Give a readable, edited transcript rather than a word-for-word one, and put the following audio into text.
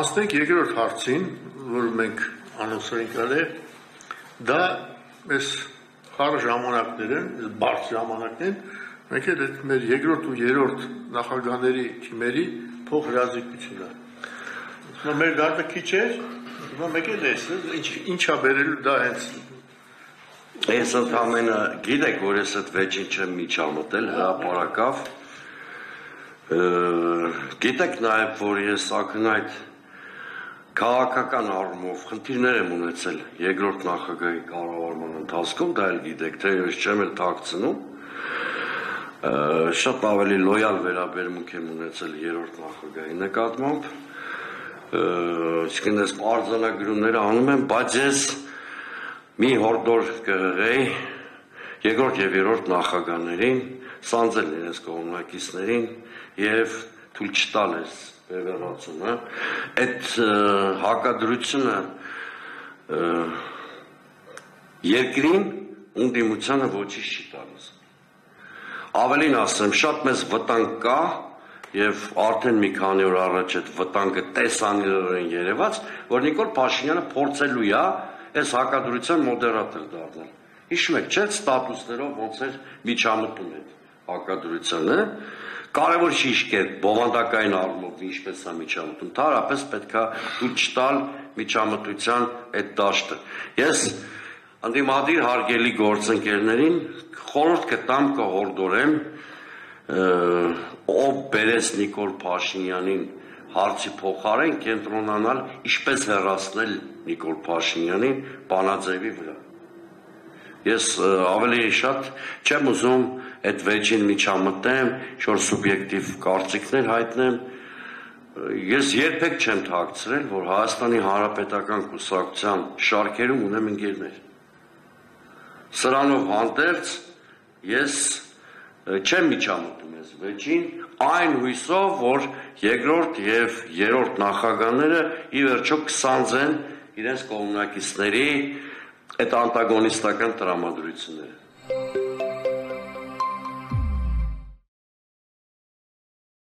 Անցնենք երկրորդ հարցին, որ մենք անոնսորենք արել, դա այս խառը ժամանակներն, այս բարդ ժամանակներն, մենք էլ այդ մեր երկրորդ ու երրորդ նախագահների թիմերի փոխհրաձգությունը։ Մեր դարձը քիչ էր, մեկ էլ էս, ինչա բերելու դա հենց։ Ես ընդամենը գիտեք, որ ես այդ վեճին չեմ միջամտել, հրապարակավ, գիտեք նաև, որ ես ակնհայտ քաղաքական առումով խնդիրներ եմ ունեցել երկրորդ նախագահի կառավարման ընթացքում, դա էլ գիտեք, թե ես չեմ էլ թաքցնում, շատ ավելի լոյալ վերաբերմունք եմ ունեցել երրորդ նախագահի նկատմամբ, իսկն ես արձանագրումները անում եմ, բայց ես մի հորդոր կհղեի երկրորդ և երրորդ նախագահներին, սանձել իրենց կողմնակիցներին և թույլ չտալ ես բևեռացումը, այդ հակադրությունը երկրին ունդիմությանը ոչինչ չի տալիս։ Ավելին ասեմ, շատ մեծ վտանգ կա և արդեն մի քանի օր առաջ այդ վտանգը տեսանելիորեն երևաց, որ Նիկոլ Փաշինյանը փորձելու է այս հակադրության մոդերատոր դառնալ։ Հիշում եք, չէ՞, ստատուսներով ոնց էր միջամտում այդ հակադրությանը, կարևոր չի իշկեր բովանդակային առումով ինչպես է միջամտում, ընդհանրապես պետք է թույլ չտալ միջամտության այդ դաշտը։ Ես ընդդիմադիր հարգելի գործընկերներին խորհուրդ կտամ, կհորդորեմ, ով բերեց Նիկոլ Փաշինյանին հարցի փոխարեն կենտրոնանալ ինչպես հեռացնել Նիկոլ Փաշինյանին Պանաձևի վրա։ Ես ավելի շատ չեմ ուզում այդ վեճին միջամտեմ, ինչ-որ սուբյեկտիվ կարծիքներ հայտնեմ, ես երբեք չեմ թաքցրել, որ Հայաստանի Հանրապետական կուսակցության շարքերում ունեմ ընկերներ։ Սրանով հանդերձ ես չեմ միջամտում ես վեճին, այն հույսով, որ երկրորդ և երրորդ նախագահները ի վերջո կսանձեն իրենց կողմնակիցների այդ անտագոնիստական տրամադրությունները։